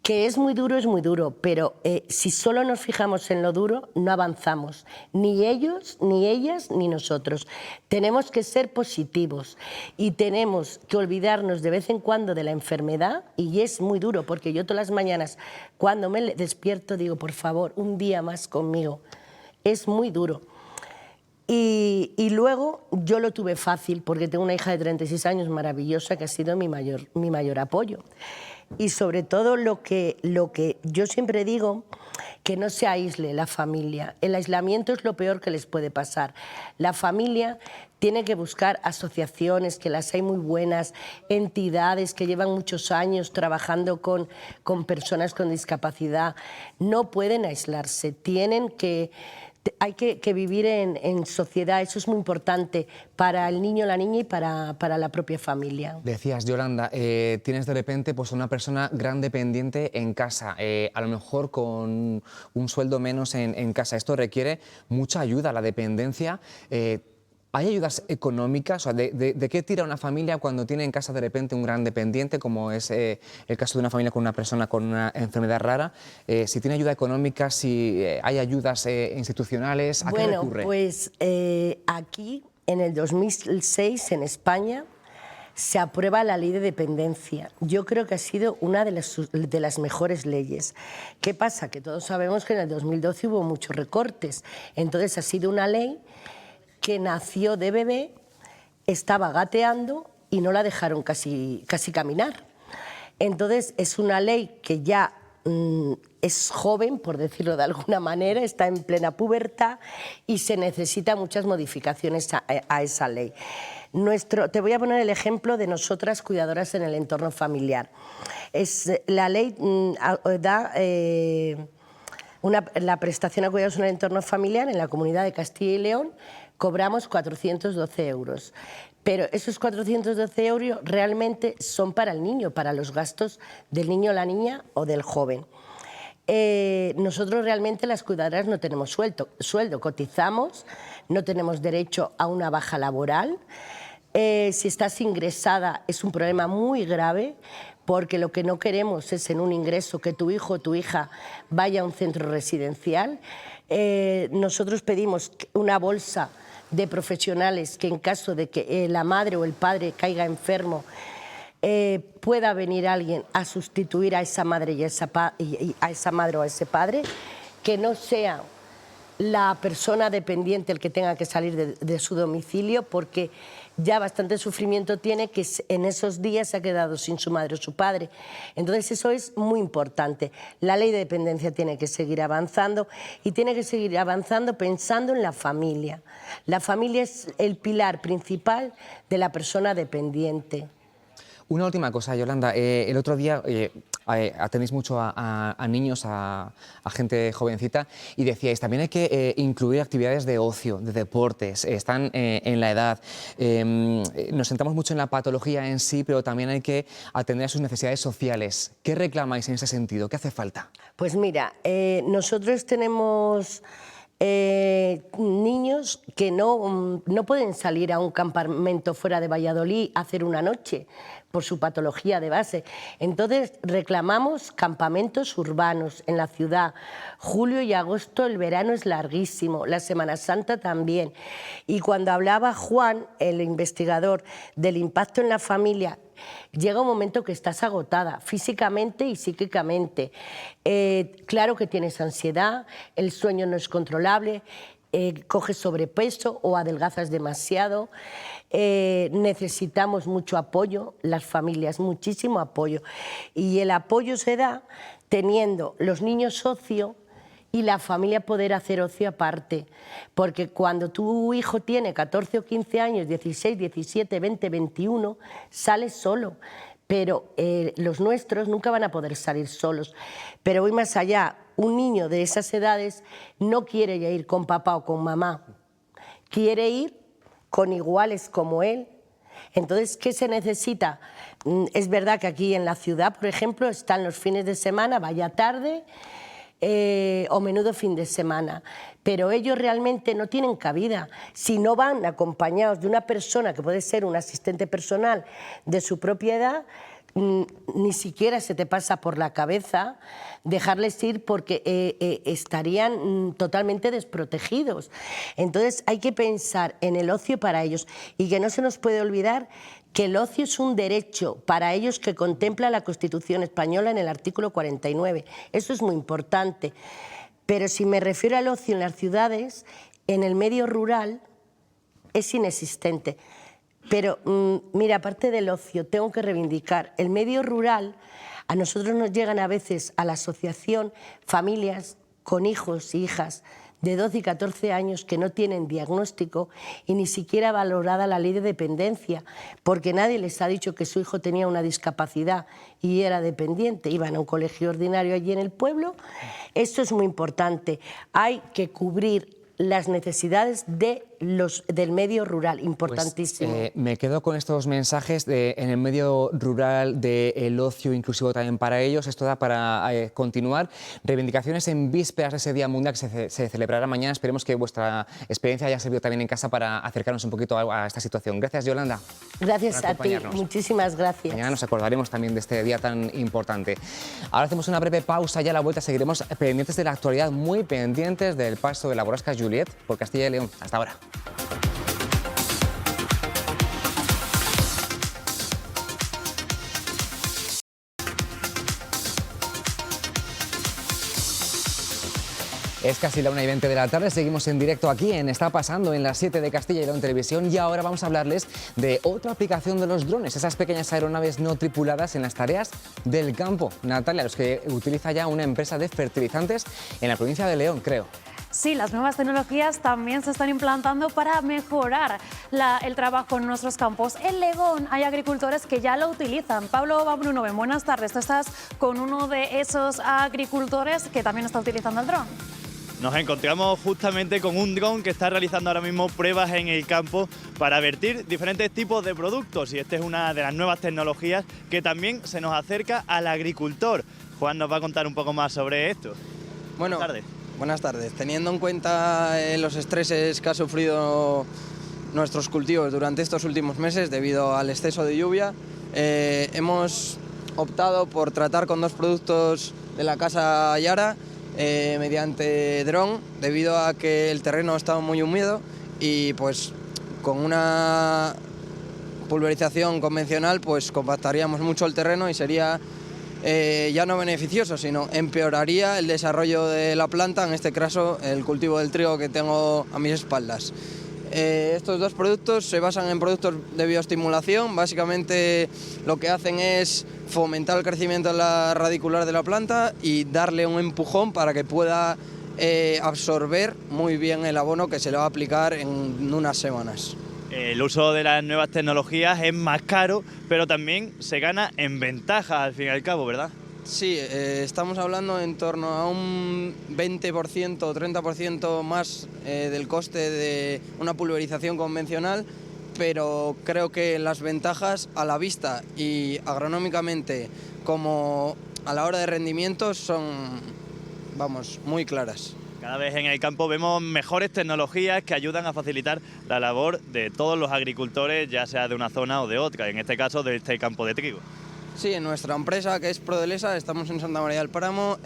Que es muy duro, pero si solo nos fijamos en lo duro, no avanzamos. Ni ellos, ni ellas, ni nosotros. Tenemos que ser positivos y tenemos que olvidarnos de vez en cuando de la enfermedad, y es muy duro, porque yo todas las mañanas, cuando me despierto, digo, por favor, un día más conmigo. Es muy duro. Y luego yo lo tuve fácil, porque tengo una hija de 36 años maravillosa que ha sido mi mayor apoyo. Y sobre todo lo que yo siempre digo, que no se aísle la familia. El aislamiento es lo peor que les puede pasar. La familia tiene que buscar asociaciones, que las hay muy buenas, entidades que llevan muchos años trabajando con personas con discapacidad. No pueden aislarse, hay que vivir en sociedad, eso es muy importante para el niño, la niña y para la propia familia. Decías, Yolanda, tienes de repente pues, una persona gran dependiente en casa, a lo mejor con un sueldo menos en casa. Esto requiere mucha ayuda, la dependencia. ¿Hay ayudas económicas? O sea, ¿de qué tira una familia cuando tiene en casa de repente un gran dependiente, como es el caso de una familia con una persona con una enfermedad rara? Si tiene ayuda económica, si hay ayudas institucionales, ¿a qué recurre? Bueno, pues aquí, en el 2006, en España, se aprueba la ley de dependencia. Yo creo que ha sido una de las mejores leyes. ¿Qué pasa? Que todos sabemos que en el 2012 hubo muchos recortes. Entonces ha sido una ley que nació de bebé, estaba gateando y no la dejaron casi caminar. Entonces es una ley que ya es joven, por decirlo de alguna manera, está en plena pubertad y se necesitan muchas modificaciones a esa ley. Te voy a poner el ejemplo de nosotras cuidadoras en el entorno familiar. La ley da la prestación a cuidados en el entorno familiar en la Comunidad de Castilla y León. Cobramos 412 euros, pero esos 412 euros realmente son para el niño, para los gastos del niño o la niña o del joven. Nosotros realmente las cuidadoras no tenemos sueldo, cotizamos, no tenemos derecho a una baja laboral. Si estás ingresada es un problema muy grave porque lo que no queremos es en un ingreso que tu hijo o tu hija vaya a un centro residencial. Nosotros pedimos una bolsa de profesionales que en caso de que la madre o el padre caiga enfermo, pueda venir alguien a sustituir a esa madre y a esa madre o a ese padre, que no sea la persona dependiente el que tenga que salir de su domicilio, porque ya bastante sufrimiento tiene que en esos días se ha quedado sin su madre o su padre. Entonces eso es muy importante. La ley de dependencia tiene que seguir avanzando y tiene que seguir avanzando pensando en la familia. La familia es el pilar principal de la persona dependiente. Una última cosa, Yolanda. El otro día atendéis mucho a niños, a gente jovencita, y decíais, también hay que incluir actividades de ocio, de deportes, están en la edad. Nos centramos mucho en la patología en sí, pero también hay que atender a sus necesidades sociales. ¿Qué reclamáis en ese sentido? ¿Qué hace falta? Pues mira, nosotros tenemos niños que no pueden salir a un campamento fuera de Valladolid a hacer una noche por su patología de base. Entonces reclamamos campamentos urbanos en la ciudad. Julio y agosto, el verano es larguísimo, la Semana Santa también. Y cuando hablaba Juan, el investigador, del impacto en la familia, llega un momento que estás agotada físicamente y psíquicamente. Claro que tienes ansiedad, el sueño no es controlable, coges sobrepeso o adelgazas demasiado. Necesitamos mucho apoyo, las familias, muchísimo apoyo. Y el apoyo se da teniendo los niños ocio y la familia poder hacer ocio aparte. Porque cuando tu hijo tiene 14 o 15 años, 16, 17, 20, 21, sales solo. Pero los nuestros nunca van a poder salir solos. Pero voy más allá. Un niño de esas edades no quiere ya ir con papá o con mamá. Quiere ir con iguales como él. Entonces, ¿qué se necesita? Es verdad que aquí en la ciudad, por ejemplo, están los fines de semana, vaya tarde, o menudo fin de semana, pero ellos realmente no tienen cabida. Si no van acompañados de una persona que puede ser un asistente personal de su propia edad, ni siquiera se te pasa por la cabeza dejarles ir, porque estarían totalmente desprotegidos. Entonces hay que pensar en el ocio para ellos, y que no se nos puede olvidar que el ocio es un derecho para ellos que contempla la Constitución española en el artículo 49. Eso es muy importante. Pero si me refiero al ocio en las ciudades, en el medio rural es inexistente. Pero mira, aparte del ocio, tengo que reivindicar el medio rural. A nosotros nos llegan a veces a la asociación familias con hijos y hijas de 12 y 14 años que no tienen diagnóstico y ni siquiera valorada la ley de dependencia, porque nadie les ha dicho que su hijo tenía una discapacidad y era dependiente. Iban a un colegio ordinario allí en el pueblo. Esto es muy importante. Hay que cubrir las necesidades del medio rural, importantísimo. Pues, me quedo con estos mensajes en el medio rural, del ocio inclusivo también para ellos. Esto da para continuar. Reivindicaciones en vísperas de ese Día Mundial que se celebrará mañana. Esperemos que vuestra experiencia haya servido también en casa para acercarnos un poquito a esta situación. Gracias, Yolanda. Gracias a ti, muchísimas gracias. Mañana nos acordaremos también de este día tan importante. Ahora hacemos una breve pausa y a la vuelta seguiremos pendientes de la actualidad, muy pendientes del paso de la borrasca Juliet por Castilla y León. Hasta ahora. Es casi la 1:20 de la tarde, seguimos en directo aquí en Está Pasando, en las 7 de Castilla y León Televisión, y ahora vamos a hablarles de otra aplicación de los drones, esas pequeñas aeronaves no tripuladas en las tareas del campo. Natalia, los que utiliza ya una empresa de fertilizantes en la provincia de León, creo. Sí, las nuevas tecnologías también se están implantando para mejorar el trabajo en nuestros campos. En León hay agricultores que ya lo utilizan. Pablo Babrunoven, buenas tardes. Tú estás con uno de esos agricultores que también está utilizando el dron. Nos encontramos justamente con un dron que está realizando ahora mismo pruebas en el campo para vertir diferentes tipos de productos, y esta es una de las nuevas tecnologías que también se nos acerca al agricultor. Juan nos va a contar un poco más sobre esto. Bueno, buenas tardes. Buenas tardes. Teniendo en cuenta los estreses que ha sufrido nuestros cultivos durante estos últimos meses debido al exceso de lluvia, hemos optado por tratar con 2 productos de la casa Yara mediante dron, debido a que el terreno estaba muy húmedo y pues con una pulverización convencional pues compactaríamos mucho el terreno y sería ya no beneficioso, sino empeoraría el desarrollo de la planta, en este caso el cultivo del trigo que tengo a mis espaldas. Estos 2 productos se basan en productos de bioestimulación. Básicamente lo que hacen es fomentar el crecimiento radicular de la planta y darle un empujón para que pueda absorber muy bien el abono que se le va a aplicar en unas semanas. El uso de las nuevas tecnologías es más caro, pero también se gana en ventaja al fin y al cabo, ¿verdad? Sí, estamos hablando en torno a un 20% o 30% más del coste de una pulverización convencional, pero creo que las ventajas a la vista y agronómicamente como a la hora de rendimiento son, vamos, muy claras. Cada vez en el campo vemos mejores tecnologías que ayudan a facilitar la labor de todos los agricultores, ya sea de una zona o de otra, en este caso de este campo de trigo. Sí, en nuestra empresa, que es Prodelesa, estamos en Santa María del Páramo,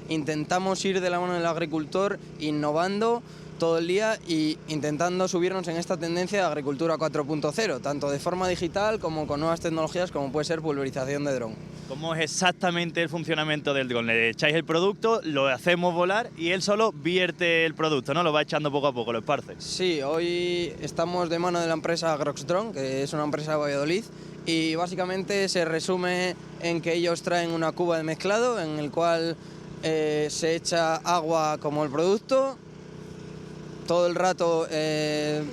intentamos ir de la mano del agricultor innovando todo el día y intentando subirnos en esta tendencia de agricultura 4.0, tanto de forma digital como con nuevas tecnologías como puede ser pulverización de dron. ¿Cómo es exactamente el funcionamiento del dron? Le echáis el producto, lo hacemos volar y él solo vierte el producto, ¿no? Lo va echando poco a poco, lo esparce. Sí, hoy estamos de mano de la empresa Agroxdrone, que es una empresa de Valladolid, y básicamente se resume en que ellos traen una cuba de mezclado en el cual se echa agua como el producto. Todo el rato se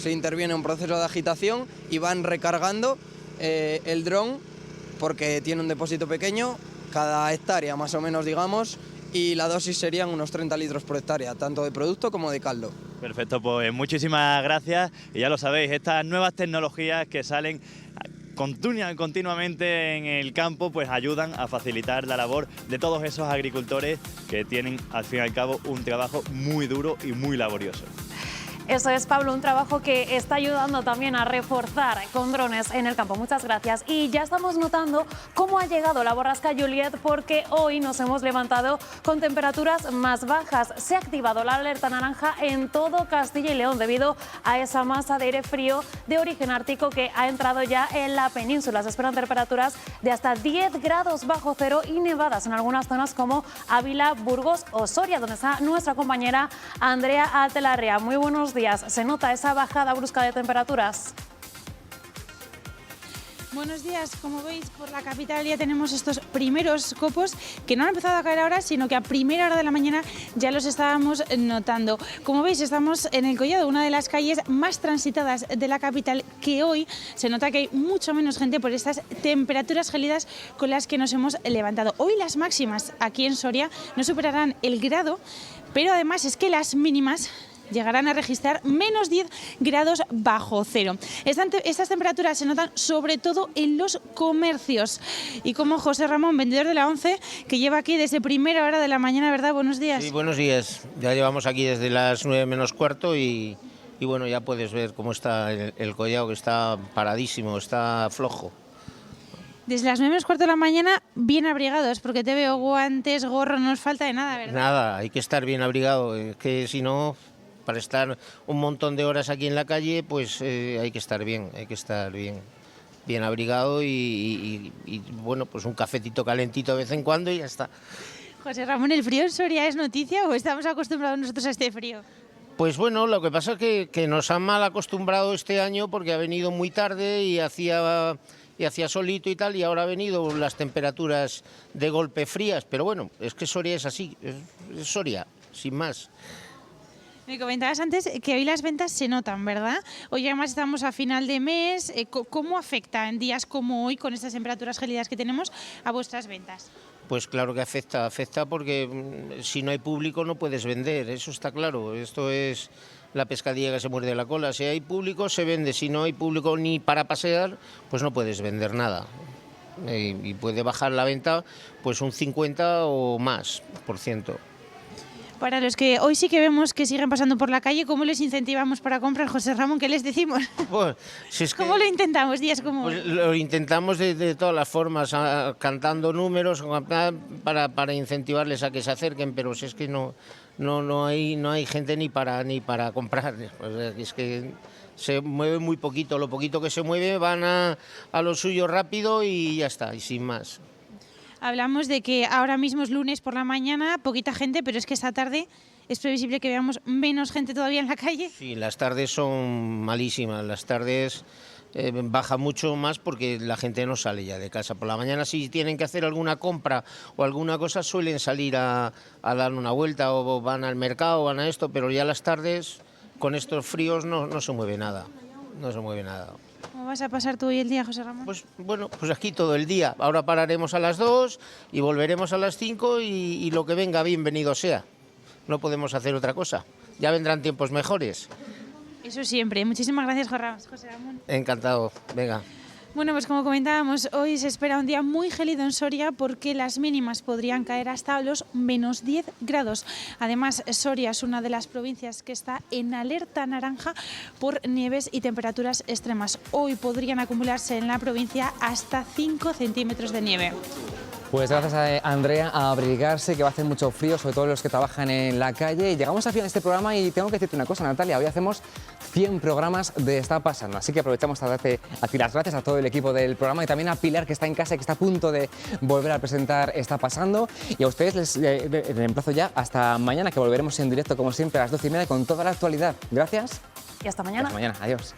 interviene un proceso de agitación y van recargando el dron porque tiene un depósito pequeño, cada hectárea más o menos, digamos, y la dosis serían unos 30 litros por hectárea, tanto de producto como de caldo. Perfecto, pues muchísimas gracias. Y ya lo sabéis, estas nuevas tecnologías que salen continuamente en el campo pues ayudan a facilitar la labor de todos esos agricultores que tienen al fin y al cabo un trabajo muy duro y muy laborioso. Eso es, Pablo, un trabajo que está ayudando también a reforzar con drones en el campo. Muchas gracias. Y ya estamos notando cómo ha llegado la borrasca Juliet, porque hoy nos hemos levantado con temperaturas más bajas. Se ha activado la alerta naranja en todo Castilla y León debido a esa masa de aire frío de origen ártico que ha entrado ya en la península. Se esperan temperaturas de hasta 10 grados bajo cero y nevadas en algunas zonas como Ávila, Burgos o Soria, donde está nuestra compañera Andrea Altelarrea. Muy buenos días. ¿Se nota esa bajada brusca de temperaturas? Buenos días. Como veis, por la capital ya tenemos estos primeros copos que no han empezado a caer ahora, sino que a primera hora de la mañana ya los estábamos notando. Como veis, estamos en el Collado, una de las calles más transitadas de la capital, que hoy se nota que hay mucho menos gente por estas temperaturas gélidas con las que nos hemos levantado. Hoy las máximas aquí en Soria no superarán el grado, pero además es que las mínimas llegarán a registrar menos 10 grados bajo cero. Estas temperaturas se notan sobre todo en los comercios. Y como José Ramón, vendedor de la 11, que lleva aquí desde primera hora de la mañana, ¿verdad? Buenos días. Sí, buenos días. Ya llevamos aquí desde las 9 menos cuarto y bueno, ya puedes ver cómo está el collado, que está paradísimo, está flojo. Desde las 9 menos cuarto de la mañana, bien abrigados, porque te veo guantes, gorro, no nos falta de nada, ¿verdad? Nada, hay que estar bien abrigado, que si no, para estar un montón de horas aquí en la calle, pues hay que estar bien abrigado y bueno, pues un cafetito calentito de vez en cuando y ya está. José Ramón, ¿el frío en Soria es noticia o estamos acostumbrados nosotros a este frío? Pues bueno, lo que pasa es que nos han mal acostumbrado este año porque ha venido muy tarde y hacía solito y tal, y ahora ha venido las temperaturas de golpe frías, pero bueno, es que Soria es así, es Soria, sin más. Me comentabas antes que hoy las ventas se notan, ¿verdad? Hoy además estamos a final de mes. ¿Cómo afecta en días como hoy, con estas temperaturas gélidas que tenemos, a vuestras ventas? Pues claro que afecta porque si no hay público no puedes vender, eso está claro. Esto es la pescadilla que se muerde la cola. Si hay público se vende, si no hay público ni para pasear, pues no puedes vender nada. Y puede bajar la venta pues un 50 o más %. Para los que hoy sí que vemos que siguen pasando por la calle, ¿cómo les incentivamos para comprar, José Ramón? ¿Qué les decimos? Pues, si es que, ¿Cómo lo intentamos días como hoy? pues, lo intentamos de todas las formas, cantando números para incentivarles a que se acerquen, pero si es que no hay gente ni para comprar. Pues es que se mueve muy poquito, lo poquito que se mueve van a lo suyo rápido y ya está, y sin más. Hablamos de que ahora mismo es lunes por la mañana, poquita gente, pero es que esta tarde es previsible que veamos menos gente todavía en la calle. Sí, las tardes son malísimas, las tardes baja mucho más porque la gente no sale ya de casa. Por la mañana si tienen que hacer alguna compra o alguna cosa suelen salir a dar una vuelta o van al mercado o van a esto, pero ya las tardes con estos fríos no se mueve nada, no se mueve nada. ¿Cómo vas a pasar tú hoy el día, José Ramón? Pues bueno, pues aquí todo el día. Ahora pararemos a las 2 y volveremos a las 5 y lo que venga bienvenido sea. No podemos hacer otra cosa. Ya vendrán tiempos mejores. Eso siempre. Muchísimas gracias, José Ramón. Encantado. Venga. Bueno, pues como comentábamos, hoy se espera un día muy gélido en Soria porque las mínimas podrían caer hasta los menos 10 grados. Además, Soria es una de las provincias que está en alerta naranja por nieves y temperaturas extremas. Hoy podrían acumularse en la provincia hasta 5 centímetros de nieve. Pues gracias a Andrea, a abrigarse, que va a hacer mucho frío, sobre todo los que trabajan en la calle. Y llegamos al final de este programa y tengo que decirte una cosa, Natalia, hoy hacemos 100 programas de Está Pasando, así que aprovechamos a darte a ti las gracias a todo el equipo del programa y también a Pilar, que está en casa y que está a punto de volver a presentar Está Pasando. Y a ustedes les emplazo ya hasta mañana, que volveremos en directo como siempre a las 12:30 con toda la actualidad. Gracias. Y hasta mañana. Hasta mañana. Adiós.